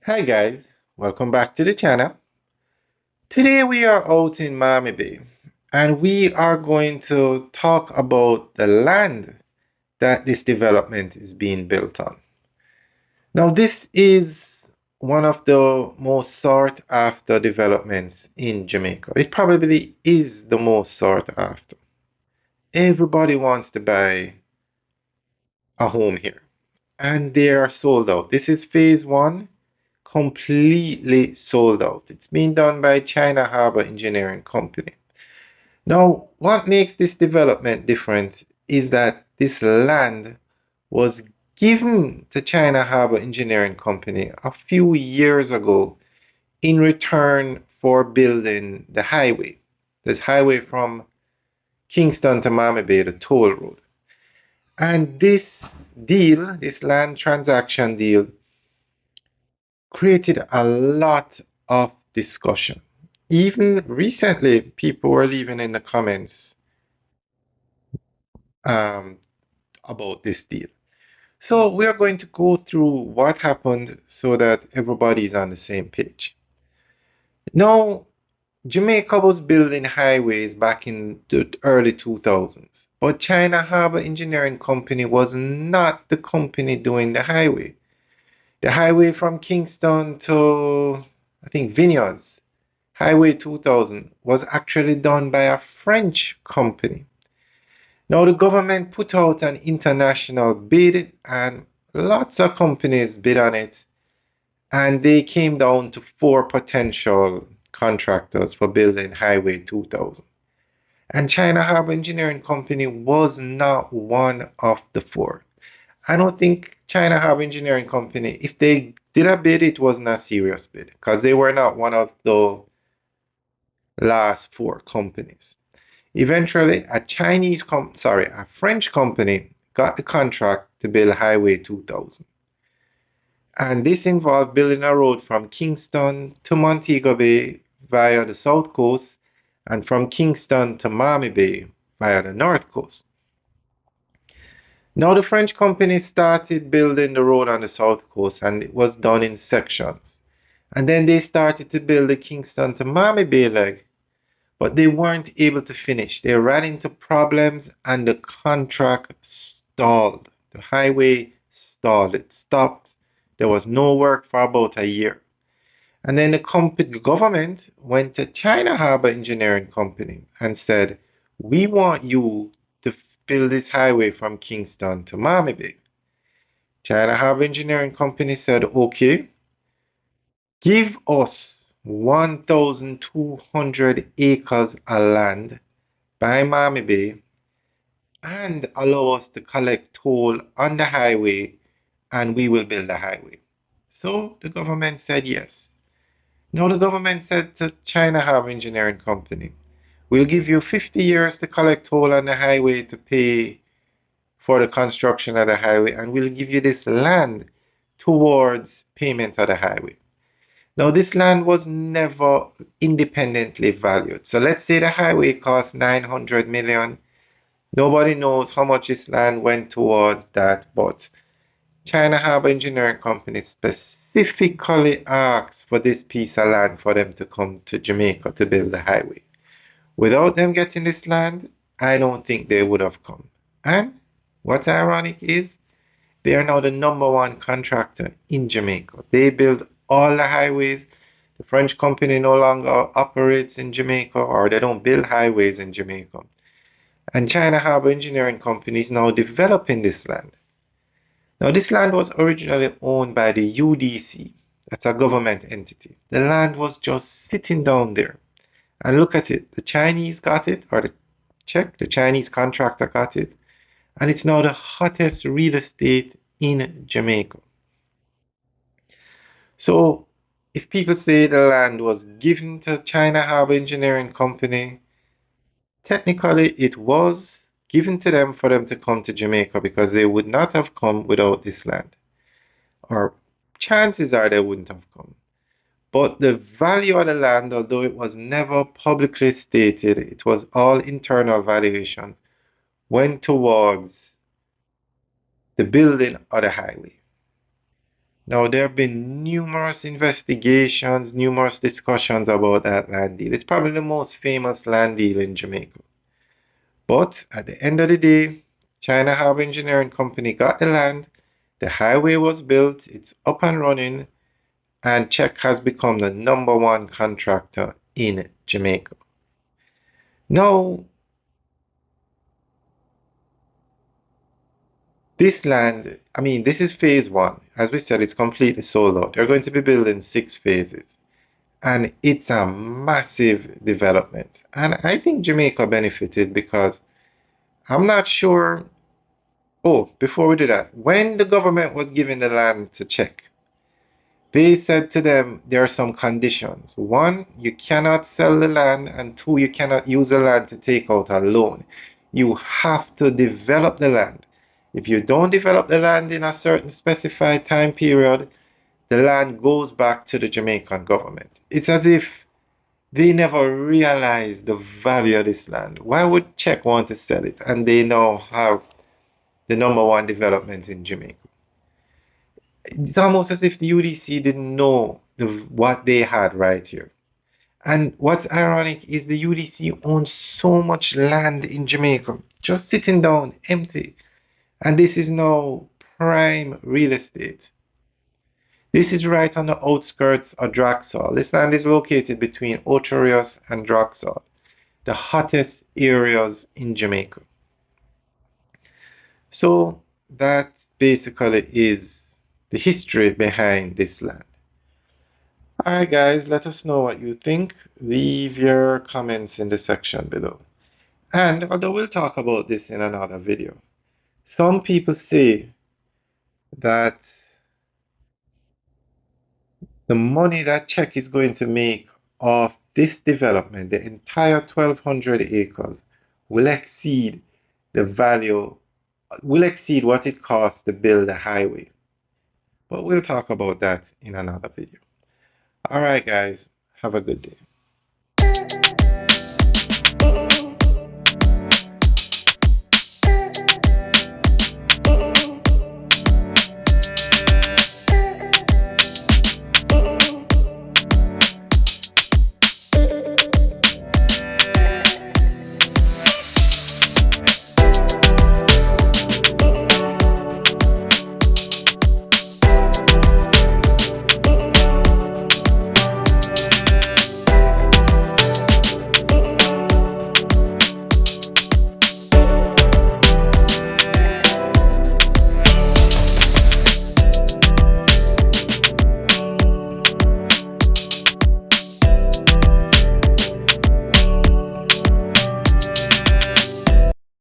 Hi guys, welcome back to the channel. Today we are out in Mammee Bay and we are going to talk about the land that this development is being built on. Now this is one of the most sought after developments in Jamaica. It probably is the most sought after. Everybody wants to buy a home here and they are sold out. This is phase one, completely sold out. It's being done by China Harbour Engineering Company. Now, what makes this development different is that this land was given to China Harbour Engineering Company a few years ago in return for building the highway. This highway from Kingston to Mammee Bay, the toll road. And this deal, this land transaction deal, created a lot of discussion. Even recently, people were leaving in the comments um, about this deal. So we are going to go through what happened so that everybody is on the same page. Now, Jamaica was building highways back in the early 2000s, but China Harbour Engineering Company was not the company doing the highway. The highway from Kingston to, I think, Vineyards, Highway 2000, was actually done by a French company. Now, the government put out an international bid, and lots of companies bid on it, and they came down to four potential contractors for building Highway 2000. And China Harbour Engineering Company was not one of the four. I don't think China Harbour Engineering Company, if they did a bid, it wasn't a serious bid because they were not one of the last four companies. Eventually, a French company got the contract to build Highway 2000. And this involved building a road from Kingston to Montego Bay via the south coast and from Kingston to Mammee Bay via the north coast. Now, the French company started building the road on the south coast and it was done in sections. And then they started to build the Kingston to Mammee Bay leg, but they weren't able to finish. They ran into problems and the contract stalled. The highway stalled. It stopped. There was no work for about a year. And then the government went to China Harbour Engineering Company and said, we want you to build this highway from Kingston to Mammee Bay. China Harbour Engineering Company said, okay, give us 1,200 acres of land by Mammee Bay and allow us to collect toll on the highway and we will build the highway. So the government said yes. Now the government said to China Harbour Engineering Company, we'll give you 50 years to collect toll on the highway to pay for the construction of the highway and we'll give you this land towards payment of the highway. Now, this land was never independently valued. So let's say the highway cost 900 million. Nobody knows how much this land went towards that, but China Harbour Engineering Company specifically asked for this piece of land for them to come to Jamaica to build the highway. Without them getting this land, I don't think they would have come. And what's ironic is they are now the number one contractor in Jamaica. They build all the highways. The French company no longer operates in Jamaica, or they don't build highways in Jamaica. And China Harbour Engineering Company is now developing this land. Now, this land was originally owned by the UDC. That's a government entity. The land was just sitting down there. And look at it. The Chinese got it, or the Chinese contractor got it. And it's now the hottest real estate in Jamaica. So if people say the land was given to China Harbour Engineering Company, technically it was given to them for them to come to Jamaica because they would not have come without this land. Or chances are they wouldn't have come. But the value of the land, although it was never publicly stated, it was all internal valuations, went towards the building of the highway. Now, there have been numerous investigations, numerous discussions about that land deal. It's probably the most famous land deal in Jamaica. But at the end of the day, China Harbour Engineering Company got the land, the highway was built, it's up and running, and Czech has become the number one contractor in Jamaica. Now, this land, I mean, this is phase one. As we said, it's completely sold out. They're going to be building 6 phases, and it's a massive development. And I think Jamaica benefited because I'm not sure. Oh, before we do that, when the government was giving the land to Czech, they said to them there are some conditions. One, you cannot sell the land, and two, you cannot use the land to take out a loan. You have to develop the land. If you don't develop the land in a certain specified time period, the land goes back to the Jamaican government. It's as if they never realized the value of this land. Why would Czech want to sell it? And they now have the number one development in Jamaica. It's almost as if the UDC didn't know what they had right here. And what's ironic is the UDC owns so much land in Jamaica, just sitting down, empty. And this is now prime real estate. This is right on the outskirts of Draxall. This land is located between Ocho Rios and Draxall, the hottest areas in Jamaica. So that basically is the history behind this land. Alright guys, let us know what you think. Leave your comments in the section below. And although we'll talk about this in another video, some people say that the money that Czech is going to make off this development, the entire 1,200 acres, will exceed the value, will exceed what it costs to build a highway. But we'll talk about that in another video. Alright guys, have a good day.